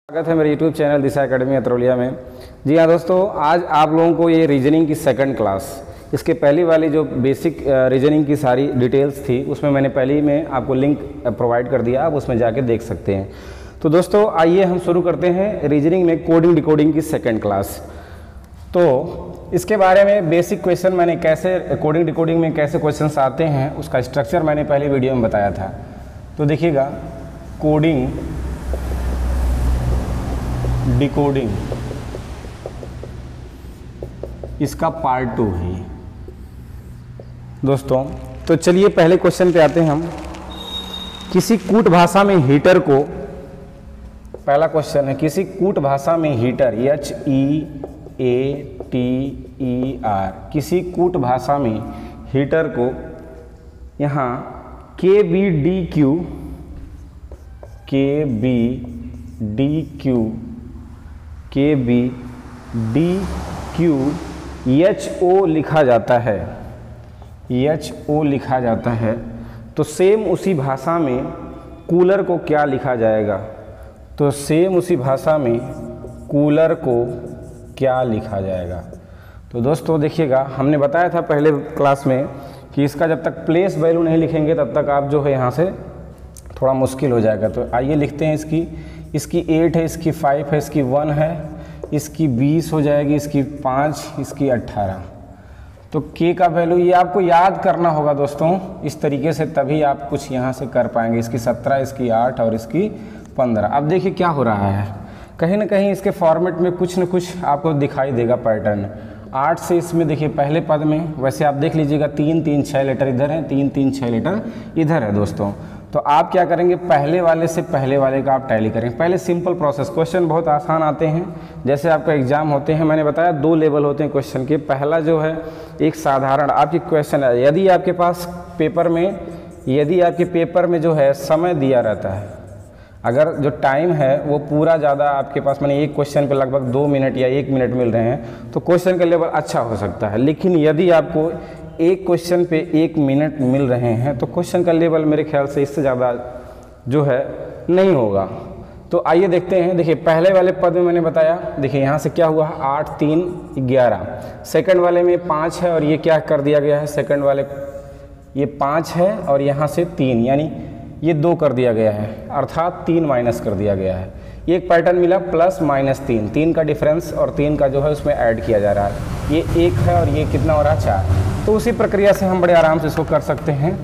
स्वागत है मेरे YouTube चैनल दिशा एकेडमी अतरौलिया में। जी हाँ दोस्तों, आज आप लोगों को ये रीजनिंग की सेकंड क्लास, इसके पहली वाली जो बेसिक रीजनिंग की सारी डिटेल्स थी उसमें मैंने पहले ही में आपको लिंक प्रोवाइड कर दिया, आप उसमें जाके देख सकते हैं। तो दोस्तों आइए हम शुरू करते हैं रीजनिंग में कोडिंग डिकोडिंग की सेकेंड क्लास। तो इसके बारे में बेसिक क्वेश्चन मैंने कैसे कोडिंग डिकोडिंग में कैसे क्वेश्चन आते हैं उसका स्ट्रक्चर मैंने पहले वीडियो में बताया था। तो देखिएगा, कोडिंग डिकोडिंग इसका पार्ट 2 है दोस्तों। तो चलिए पहले क्वेश्चन पे आते हैं हम। किसी कूट भाषा में हीटर को, पहला क्वेश्चन है, किसी कूट भाषा में हीटर HEATER, किसी कूट भाषा में हीटर को यहाँ KBDQ लिखा जाता है, HO लिखा जाता है। तो सेम उसी भाषा में कूलर को क्या लिखा जाएगा? तो सेम उसी भाषा में कूलर को क्या लिखा जाएगा? तो दोस्तों देखिएगा, हमने बताया था पहले क्लास में कि इसका जब तक प्लेस वैल्यू नहीं लिखेंगे तब तक आप जो है यहाँ से थोड़ा मुश्किल हो जाएगा। तो आइए लिखते हैं। इसकी 8 है, इसकी 5 है, इसकी 1 है, इसकी 20 हो जाएगी, इसकी 5, इसकी 18। तो K का वैल्यू ये आपको याद करना होगा दोस्तों इस तरीके से, तभी आप कुछ यहाँ से कर पाएंगे। इसकी 17, इसकी 8 और इसकी 15। अब देखिए क्या हो रहा है, कहीं ना कहीं इसके फॉर्मेट में कुछ न कुछ आपको दिखाई देगा पैटर्न। 8 से इसमें देखिए पहले पद में, वैसे आप देख लीजिएगा 3 3 6 लेटर इधर है, 3 3 6 लेटर इधर है दोस्तों। तो आप क्या करेंगे, पहले वाले से पहले वाले का आप टैली करेंगे। पहले सिंपल प्रोसेस, क्वेश्चन बहुत आसान आते हैं। जैसे आपका एग्जाम होते हैं, मैंने बताया 2 लेवल होते हैं क्वेश्चन के। पहला जो है एक साधारण आपकी क्वेश्चन है, यदि आपके पेपर में जो है समय दिया रहता है, अगर जो टाइम है वो पूरा ज़्यादा आपके पास, मैंने एक क्वेश्चन पे लगभग 2 मिनट या 1 मिनट मिल रहे हैं, तो क्वेश्चन का लेवल अच्छा हो सकता है। लेकिन यदि आपको एक क्वेश्चन पे 1 मिनट मिल रहे हैं तो क्वेश्चन का लेवल मेरे ख्याल से इससे ज़्यादा जो है नहीं होगा। तो आइए देखते हैं। देखिए पहले वाले पद में मैंने बताया, देखिए यहाँ से क्या हुआ, 8 3 11। सेकंड वाले में 5 है और ये क्या कर दिया गया है, सेकंड वाले ये 5 है और यहाँ से 3, यानी ये 2 कर दिया गया है, अर्थात 3 माइनस कर दिया गया है। एक पैटर्न मिला प्लस माइनस 3, 3 का डिफरेंस और 3 का जो है उसमें ऐड किया जा रहा है। ये 1 है और ये कितना हो रहा है, 4। तो उसी प्रक्रिया से हम बड़े आराम से इसको कर सकते हैं।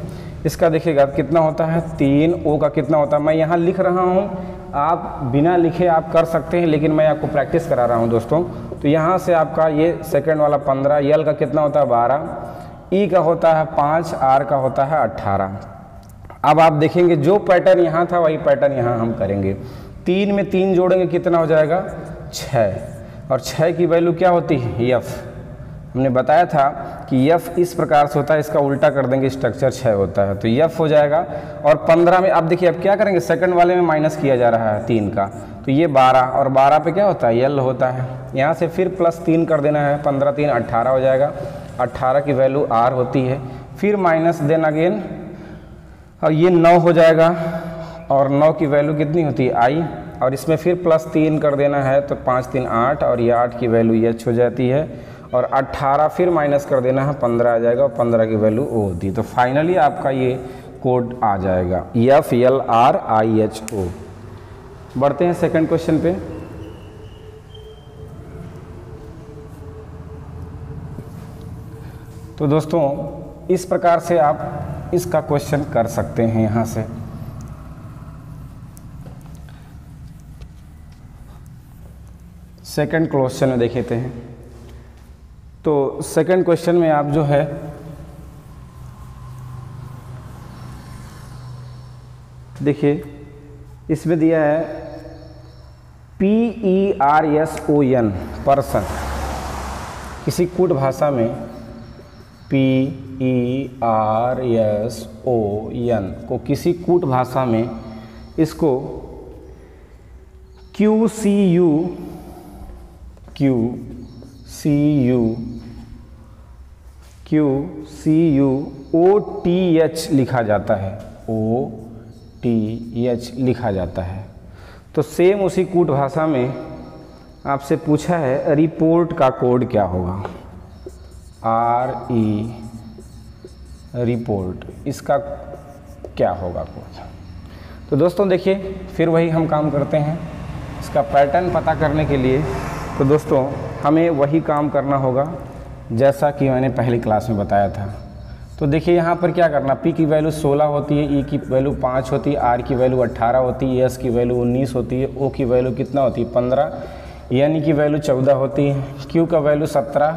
इसका देखिएगा कितना होता है, 3 O का कितना होता है, मैं यहाँ लिख रहा हूँ, आप बिना लिखे आप कर सकते हैं, लेकिन मैं आपको प्रैक्टिस करा रहा हूँ दोस्तों। तो यहाँ से आपका ये सेकंड वाला 15, L का कितना होता है 12, E का होता है 5, R का होता है 18। अब आप देखेंगे जो पैटर्न यहाँ था वही पैटर्न यहाँ हम करेंगे। 3 में 3 जोड़ेंगे कितना हो जाएगा, 6, और 6 की वैल्यू क्या होती है, F। हमने बताया था कि F इस प्रकार से होता है, इसका उल्टा कर देंगे, स्ट्रक्चर 6 होता है, तो F हो जाएगा। और 15 में अब देखिए अब क्या करेंगे, सेकंड वाले में माइनस किया जा रहा है 3 का, तो ये 12, और 12 पे क्या होता है, L होता है। यहाँ से फिर प्लस 3 कर देना है, 15 3 18 हो जाएगा, 18 की वैल्यू R होती है। फिर माइनस देन अगेन, और ये 9 हो जाएगा, और 9 की वैल्यू कितनी होती है, I, और इसमें फिर प्लस 3 कर देना है, तो 5 3 8, और ये 8 की वैल्यू H हो जाती है, और 18 फिर माइनस कर देना है, 15 आ जाएगा, और 15 की वैल्यू O होती है। तो फाइनली आपका ये कोड आ जाएगा, FLRIHO। बढ़ते हैं सेकंड क्वेश्चन पे। तो दोस्तों इस प्रकार से आप इसका क्वेश्चन कर सकते हैं। यहाँ से सेकंड क्वेश्चन में देखते हैं। तो सेकंड क्वेश्चन में आप जो है देखिए, इसमें दिया है PERSON, पर्सन। किसी कूट भाषा में PERSON को किसी कूट भाषा में इसको QCUOTH लिखा जाता है, OTH लिखा जाता है। तो तो सेम उसी कूट भाषा में आपसे पूछा है रिपोर्ट का कोड क्या होगा, रिपोर्ट, इसका क्या होगा कोड। तो दोस्तों देखिए फिर वही हम काम करते हैं, इसका पैटर्न पता करने के लिए तो दोस्तों हमें वही काम करना होगा जैसा कि मैंने पहली क्लास में बताया था। तो देखिए यहाँ पर क्या करना, P की वैल्यू 16 होती है, E की वैल्यू 5 होती है, R की वैल्यू 18 होती है, S की वैल्यू 19 होती है, O की वैल्यू कितना होती है 15, N की वैल्यू 14 होती है, Q का वैल्यू 17,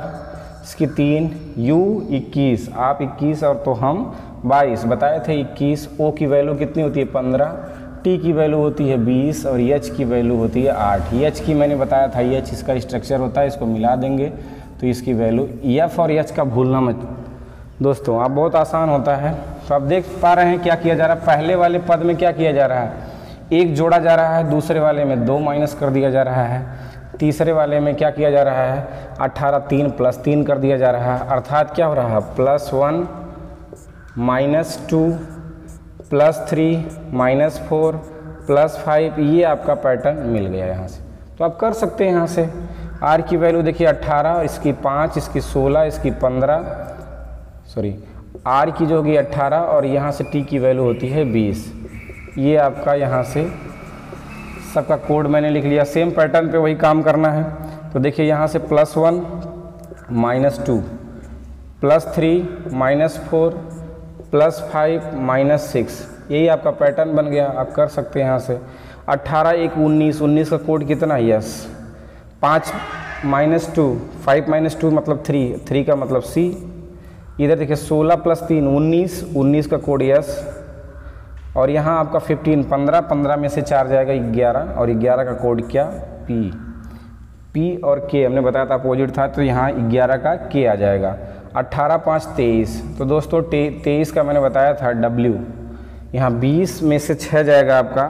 इसकी 3, U 21, आप 21 और तो हम 22 बताए थे 21, O की वैल्यू कितनी होती है 15, T की वैल्यू होती है 20 और H की वैल्यू होती है 8। H की मैंने बताया था, H इसका स्ट्रक्चर होता है, इसको मिला देंगे तो इसकी वैल्यू, F और H का भूलना मत दोस्तों, आप बहुत आसान होता है। तो आप देख पा रहे हैं क्या किया जा रहा है, पहले वाले पद में क्या किया जा रहा है, 1 जोड़ा जा रहा है, दूसरे वाले में 2 माइनस कर दिया जा रहा है, तीसरे वाले में क्या किया जा रहा है 18 3 प्लस 3 कर दिया जा रहा है, अर्थात क्या हो रहा है +1 -2 +3 -4 +5, ये आपका पैटर्न मिल गया यहाँ से। तो आप कर सकते हैं यहाँ से। R की वैल्यू देखिए 18, इसकी 5, इसकी 16, इसकी 15, सॉरी R की जो होगी 18 और यहाँ से T की वैल्यू होती है 20। ये आपका यहाँ से सबका कोड मैंने लिख लिया। सेम पैटर्न पे वही काम करना है। तो देखिए यहाँ से +1 -2 +3 -4 +5 -6, यही आपका पैटर्न बन गया। आप कर सकते हैं यहाँ से। 18 1 19, 19 का कोड कितना है यस, 5 -2 5 -2 मतलब 3, 3 का मतलब C। इधर देखिए 16 + 3 19, 19 का कोड यस। और यहाँ आपका 15 15, 15 में से 4 जाएगा 11 और 11 का कोड क्या P और K हमने बताया था अपोजिट था, तो यहाँ 11 का K आ जाएगा। 18 5 23, तो दोस्तों 23 का मैंने बताया था W, यहाँ 20 में से 6 जाएगा आपका,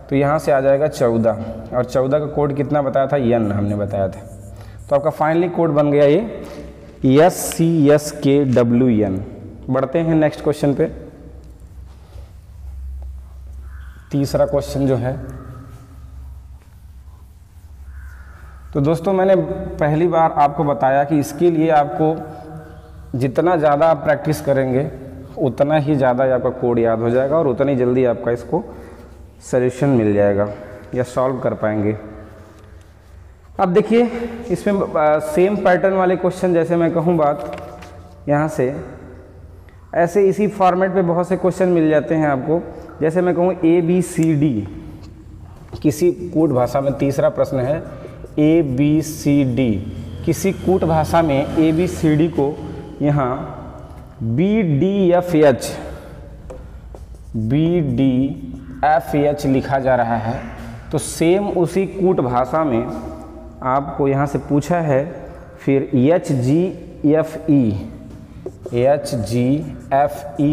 तो यहाँ से आ जाएगा 14 और 14 का कोड कितना बताया था N हमने बताया था। तो आपका फाइनली कोड बन गया ये SCSKWN। बढ़ते हैं नेक्स्ट क्वेश्चन पे। तीसरा क्वेश्चन जो है, तो दोस्तों मैंने पहली बार आपको बताया कि इसके लिए आपको जितना ज़्यादा आप प्रैक्टिस करेंगे उतना ही ज़्यादा आपका कोड याद हो जाएगा और उतनी जल्दी आपका इसको सॉल्यूशन मिल जाएगा या सॉल्व कर पाएंगे। अब देखिए इसमें सेम पैटर्न वाले क्वेश्चन, जैसे मैं कहूँ बात यहाँ से, ऐसे इसी फॉर्मेट पे बहुत से क्वेश्चन मिल जाते हैं आपको। जैसे मैं कहूँ ABCD, किसी कूट भाषा में, तीसरा प्रश्न है ABCD, किसी कूट भाषा में ABCD को यहाँ BDFH लिखा जा रहा है। तो सेम उसी कूट भाषा में आपको यहाँ से पूछा है फिर HGFE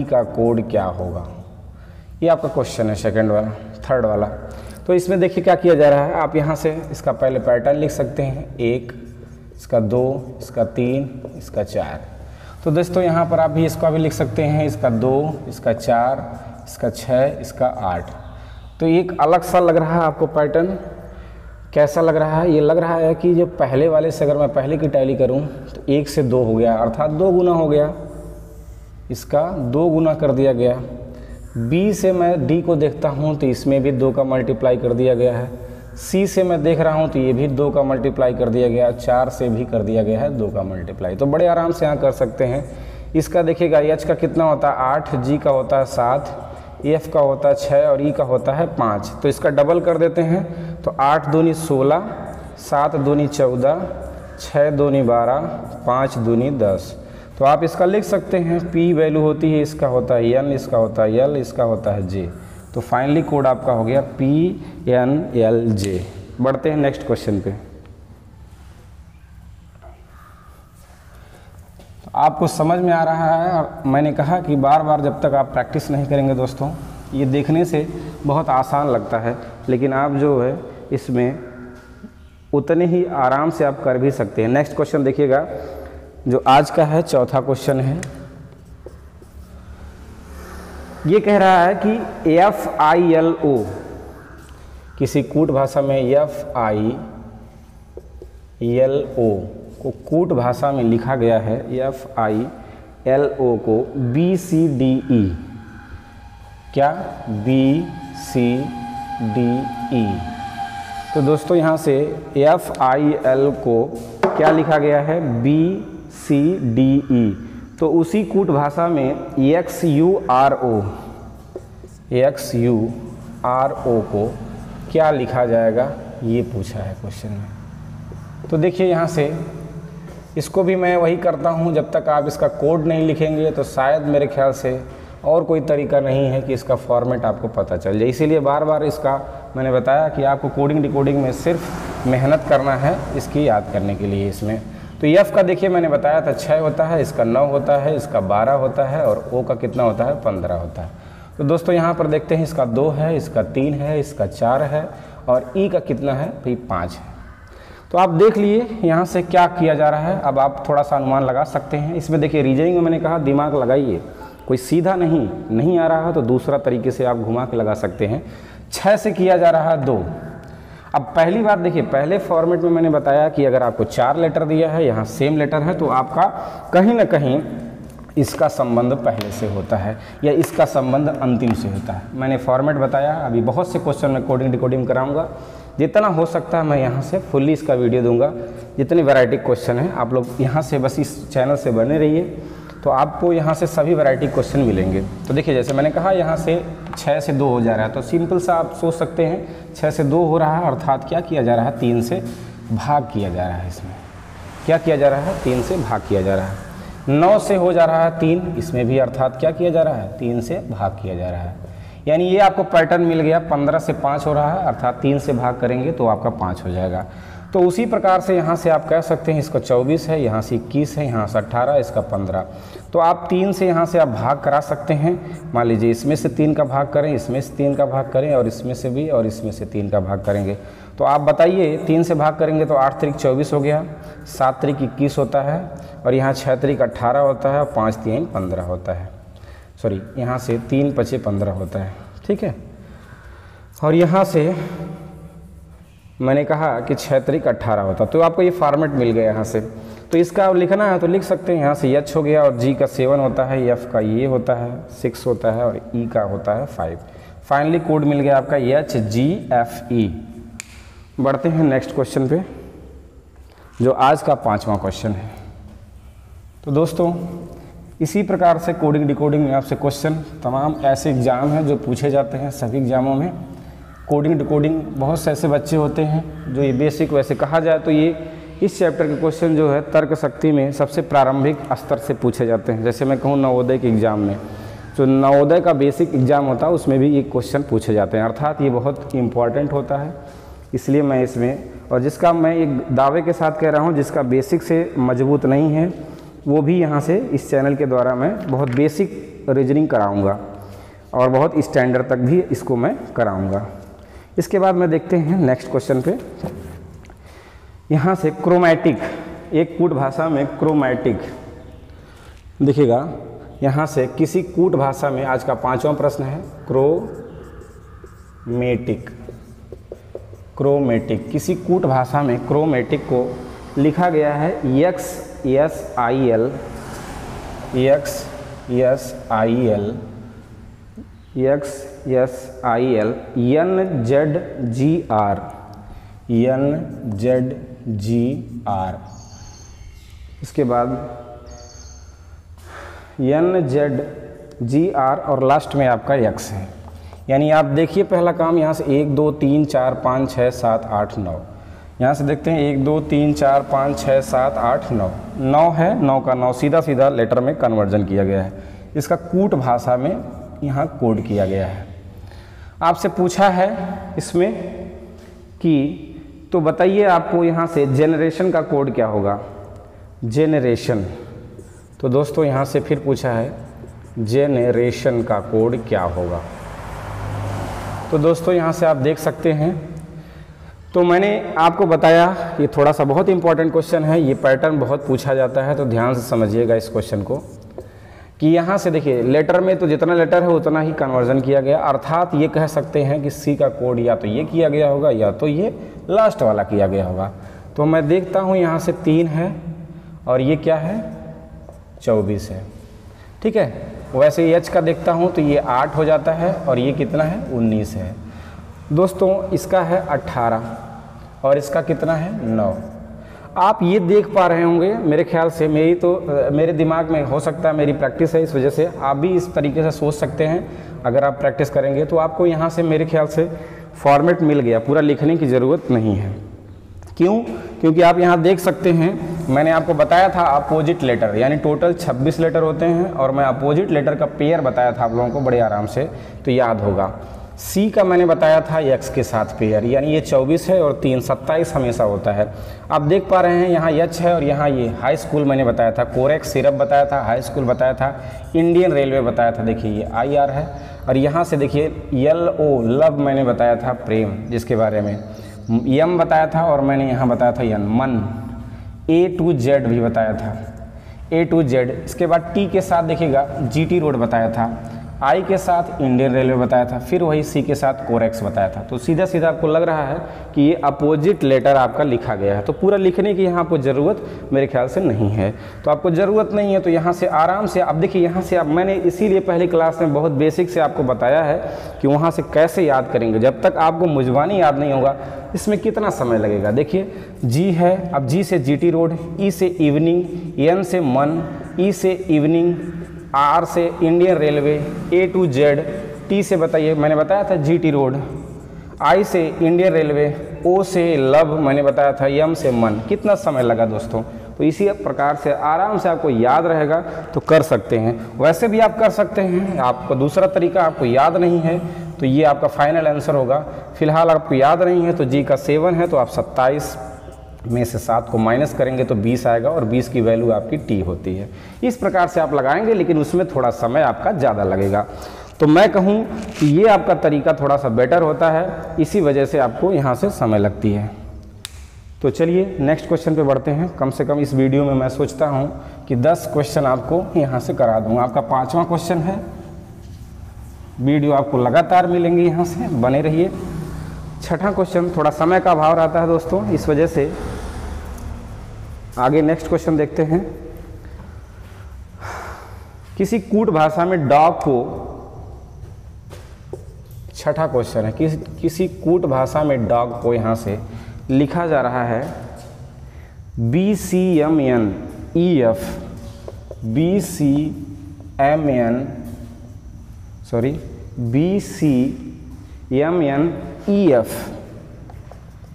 का कोड क्या होगा, ये आपका क्वेश्चन है सेकंड वाला, थर्ड वाला। तो इसमें देखिए क्या किया जा रहा है, आप यहाँ से इसका पहले पैटर्न लिख सकते हैं, 1, इसका 2, इसका 3, इसका 4। तो दोस्तों यहाँ पर आप भी इसका भी लिख सकते हैं, इसका 2, इसका 4, इसका 6, इसका 8। तो एक अलग सा लग रहा है आपको पैटर्न, कैसा लग रहा है, ये लग रहा है कि जो पहले वाले से अगर मैं पहले की टैली करूँ तो 1 से 2 हो गया, अर्थात 2 गुना हो गया, इसका 2 गुना कर दिया गया। B से मैं D को देखता हूँ तो इसमें भी 2 का मल्टीप्लाई कर दिया गया है। C से मैं देख रहा हूँ तो ये भी 2 का मल्टीप्लाई कर दिया गया, 4 से भी कर दिया गया है 2 का मल्टीप्लाई। तो बड़े आराम से यहाँ कर सकते हैं। इसका देखिएगा H का कितना होता है 8, G का होता है 7, F का होता है 6 और E का होता है 5। तो इसका डबल कर देते हैं, तो 8 दूनी 16, 7 दूनी 14, 6 दूनी 12, 5 दूनी 10। तो आप इसका लिख सकते हैं, P वैल्यू होती है, इसका होता है N, इसका होता है L, इसका होता है J। तो फाइनली कोड आपका हो गया PNLJ। बढ़ते हैं नेक्स्ट क्वेश्चन पे। आपको समझ में आ रहा है, और मैंने कहा कि बार बार जब तक आप प्रैक्टिस नहीं करेंगे दोस्तों, ये देखने से बहुत आसान लगता है, लेकिन आप जो है इसमें उतने ही आराम से आप कर भी सकते हैं। नेक्स्ट क्वेश्चन देखिएगा, जो आज का है चौथा क्वेश्चन है। ये कह रहा है कि FILO किसी कूट भाषा में FILO को कूट भाषा में लिखा गया है, FILO को BCDE, क्या BCDE। तो दोस्तों यहाँ से FIL को क्या लिखा गया है, BCDE। तो उसी कूट भाषा में XURO को क्या लिखा जाएगा, ये पूछा है क्वेश्चन में। तो देखिए यहाँ से इसको भी मैं वही करता हूँ, जब तक आप इसका कोड नहीं लिखेंगे तो शायद मेरे ख्याल से और कोई तरीका नहीं है कि इसका फॉर्मेट आपको पता चल जाए। इसीलिए बार बार इसका मैंने बताया कि आपको कोडिंग डिकोडिंग में सिर्फ मेहनत करना है इसकी याद करने के लिए। इसमें तो F का देखिए मैंने बताया था 6 होता है, इसका 9 होता है, इसका 12 होता है और O का कितना होता है, 15 होता है। तो दोस्तों यहाँ पर देखते हैं इसका 2 है, इसका 3 है, इसका 4 है और E का कितना है भाई 5 है। तो आप देख लिए यहाँ से क्या किया जा रहा है। अब आप थोड़ा सा अनुमान लगा सकते हैं। इसमें देखिए रीजनिंग में मैंने कहा दिमाग लगाइए, कोई सीधा नहीं आ रहा है तो दूसरा तरीके से आप घुमा के लगा सकते हैं। 6 से किया जा रहा है 2। अब पहली बात देखिए, पहले फॉर्मेट में मैंने बताया कि अगर आपको 4 लेटर दिया है, यहाँ सेम लेटर है, तो आपका कहीं ना कहीं इसका संबंध पहले से होता है या इसका संबंध अंतिम से होता है। मैंने फॉर्मेट बताया। अभी बहुत से क्वेश्चन में कोडिंग डिकोडिंग कराऊंगा, जितना हो सकता है मैं यहाँ से फुल्ली इसका वीडियो दूंगा। जितनी वैरायटी क्वेश्चन है आप लोग यहाँ से बस इस चैनल से बने रहिए, तो आपको यहाँ से सभी वैरायटी क्वेश्चन मिलेंगे। तो देखिए जैसे मैंने कहा यहाँ से 6 से 2 हो जा रहा है, तो सिंपल सा आप सोच सकते हैं 6 से 2 हो रहा है, अर्थात क्या किया जा रहा है, 3 से भाग किया जा रहा है। इसमें क्या किया जा रहा है, 3 से भाग किया जा रहा है। 9 से हो जा रहा है 3, इसमें भी अर्थात क्या किया जा रहा है, 3 से भाग किया जा रहा है। यानी ये आपको पैटर्न मिल गया। 15 से 5 हो रहा है, अर्थात 3 से भाग करेंगे तो आपका 5 हो जाएगा। तो उसी प्रकार से यहाँ से आप कह सकते हैं इसका 24 है, यहाँ से 21 है, यहाँ से 18, इसका 15। तो आप 3 से यहाँ से आप भाग करा सकते हैं। मान लीजिए इसमें से 3 का भाग करें, इसमें से 3 का भाग करें और इसमें से भी, और इसमें से 3 का भाग करेंगे। तो आप बताइए 3 से भाग करेंगे तो 8 त्रिक 24 हो गया, 7 त्रिक 21 होता है और यहाँ 6 त्रिक 18 होता है और 5 3 15 होता है। सॉरी, यहाँ से 3 5 15 होता है, ठीक है। और यहाँ से मैंने कहा कि 6 त्रिक 18 होता, तो आपको ये फॉर्मेट मिल गया यहाँ से। तो इसका लिखना है तो लिख सकते हैं। यहाँ से H हो गया और G का 7 होता है, F का ये होता है 6 होता है और E का होता है 5। फाइनली कोड मिल गया आपका HGFE। बढ़ते हैं नेक्स्ट क्वेश्चन पे, जो आज का 5वां क्वेश्चन है। तो दोस्तों इसी प्रकार से कोडिंग डिकोडिंग में आपसे क्वेश्चन तमाम ऐसे एग्ज़ाम हैं जो पूछे जाते हैं सभी एग्ज़ामों में। कोडिंग डिकोडिंग बहुत से ऐसे बच्चे होते हैं जो ये बेसिक, वैसे कहा जाए तो ये इस चैप्टर के क्वेश्चन जो है तर्क शक्ति में सबसे प्रारंभिक स्तर से पूछे जाते हैं। जैसे मैं कहूँ नवोदय के एग्ज़ाम में, जो नवोदय का बेसिक एग्ज़ाम होता है उसमें भी ये क्वेश्चन पूछे जाते हैं, अर्थात ये बहुत इम्पॉर्टेंट होता है। इसलिए मैं इसमें, और जिसका मैं एक दावे के साथ कह रहा हूँ जिसका बेसिक से मजबूत नहीं है, वो भी यहाँ से इस चैनल के द्वारा मैं बहुत बेसिक रीजनिंग कराऊँगा और बहुत स्टैंडर्ड तक भी इसको मैं कराऊँगा। इसके बाद में देखते हैं नेक्स्ट क्वेश्चन पे। यहाँ से क्रोमैटिक, एक कूट भाषा में क्रोमैटिक देखिएगा। यहाँ से किसी कूट भाषा में, आज का 5वां प्रश्न है, क्रोमैटिक। क्रोमैटिक किसी कूट भाषा में क्रोमैटिक को लिखा गया है XSIL NZGR। इसके बाद NZGR और लास्ट में आपका X है। यानी आप देखिए पहला काम यहाँ से 1 2 3 4 5 6 7 8 9, यहाँ से देखते हैं 1 2 3 4 5 6 7 8 9, 9 है, 9 का 9 सीधा सीधा लेटर में कन्वर्जन किया गया है। इसका कूट भाषा में यहाँ कोड किया गया है। आपसे पूछा है इसमें कि तो बताइए आपको यहाँ से जेनरेशन का कोड क्या होगा, जेनरेशन। तो दोस्तों यहाँ से फिर पूछा है जेनरेशन का कोड क्या होगा। तो दोस्तों यहाँ से आप देख सकते हैं, तो मैंने आपको बताया ये थोड़ा सा बहुत इंपॉर्टेंट क्वेश्चन है, ये पैटर्न बहुत पूछा जाता है, तो ध्यान से समझिएगा इस क्वेश्चन को। कि यहाँ से देखिए लेटर में तो जितना लेटर है उतना ही कन्वर्जन किया गया, अर्थात ये कह सकते हैं कि सी का कोड या तो ये किया गया होगा या तो ये लास्ट वाला किया गया होगा। तो मैं देखता हूँ यहाँ से 3 है और ये क्या है 24 है, ठीक है। वैसे एच का देखता हूँ तो ये 8 हो जाता है और ये कितना है 19 है। दोस्तों इसका है 18 और इसका कितना है 9। आप ये देख पा रहे होंगे मेरे ख्याल से, मेरे दिमाग में हो सकता है मेरी प्रैक्टिस है, इस वजह से आप भी इस तरीके से सोच सकते हैं। अगर आप प्रैक्टिस करेंगे तो आपको यहाँ से मेरे ख्याल से फॉर्मेट मिल गया, पूरा लिखने की ज़रूरत नहीं है। क्यों? क्योंकि आप यहाँ देख सकते हैं मैंने आपको बताया था अपोजिट लेटर, यानी टोटल 26 लेटर होते हैं और मैं अपोजिट लेटर का पेयर बताया था आप लोगों को बड़े आराम से, तो याद होगा। सी का मैंने बताया था एक्स के साथ पेयर, यानी ये 24 है और 3 27 हमेशा होता है। आप देख पा रहे हैं यहाँ एच है और यहाँ ये हाई स्कूल मैंने बताया था, कोरेक्स सिरप बताया था, हाई स्कूल बताया था, इंडियन रेलवे बताया था, देखिए ये IR है। और यहाँ से देखिए LO लव मैंने बताया था, प्रेम जिसके बारे में, M बताया था और मैंने यहाँ बताया था N मन, A to Z भी बताया था, A to Z। इसके बाद T के साथ देखिएगा GT रोड बताया था, I के साथ इंडियन रेलवे बताया था, फिर वही C के साथ कोरेक्स बताया था। तो सीधा सीधा आपको लग रहा है कि ये अपोजिट लेटर आपका लिखा गया है, तो पूरा लिखने की यहाँ आपको ज़रूरत मेरे ख्याल से नहीं है। तो आपको ज़रूरत नहीं है तो यहाँ से आराम से आप देखिए, यहाँ से आप, मैंने इसीलिए पहली क्लास में बहुत बेसिक से आपको बताया है कि वहाँ से कैसे याद करेंगे। जब तक आपको मुजबानी याद नहीं होगा इसमें कितना समय लगेगा। देखिए G है, अब G से GT रोड, E से इवनिंग, N से मन, E से इवनिंग, R से Indian railway, A to Z, T से बताइए मैंने बताया था GT रोड, I से इंडियन रेलवे, O से लव मैंने बताया था, M से मन। कितना समय लगा दोस्तों? तो इसी प्रकार से आराम से आपको याद रहेगा तो कर सकते हैं। वैसे भी आप कर सकते हैं, आपको दूसरा तरीका आपको याद नहीं है तो ये आपका फाइनल आंसर होगा। फिलहाल आपको याद नहीं है तो G का 7 है तो आप 27 में से 7 को माइनस करेंगे तो 20 आएगा और 20 की वैल्यू आपकी T होती है। इस प्रकार से आप लगाएंगे, लेकिन उसमें थोड़ा समय आपका ज़्यादा लगेगा। तो मैं कहूँ कि ये आपका तरीका थोड़ा सा बेटर होता है, इसी वजह से आपको यहाँ से समय लगती है। तो चलिए नेक्स्ट क्वेश्चन पे बढ़ते हैं। कम से कम इस वीडियो में मैं सोचता हूँ कि 10 क्वेश्चन आपको यहाँ से करा दूँगा। आपका 5वां क्वेश्चन है। वीडियो आपको लगातार मिलेंगे, यहाँ से बने रहिए। 6वां क्वेश्चन थोड़ा समय का अभाव रहता है दोस्तों, इस वजह से आगे नेक्स्ट क्वेश्चन देखते हैं। किसी कूट भाषा में डॉग को, 6वां क्वेश्चन है, किसी कूट भाषा में डॉग को यहाँ से लिखा जा रहा है BCMNEF,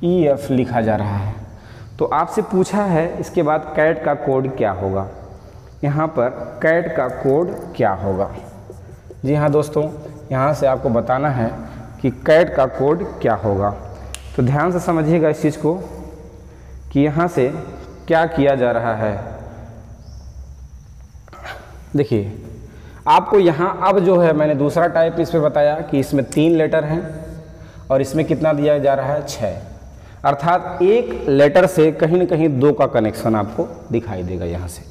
EF लिखा जा रहा है। तो आपसे पूछा है इसके बाद कैट का कोड क्या होगा। यहाँ पर कैट का कोड क्या होगा? जी हाँ दोस्तों, यहाँ से आपको बताना है कि कैट का कोड क्या होगा। तो ध्यान से समझिएगा इस चीज़ को कि यहाँ से क्या किया जा रहा है। देखिए आपको यहाँ अब जो है मैंने दूसरा टाइप इस पर बताया कि इसमें 3 लेटर हैं और इसमें कितना दिया जा रहा है 6, अर्थात एक लेटर से कहीं न कहीं 2 का कनेक्शन आपको दिखाई देगा यहाँ से।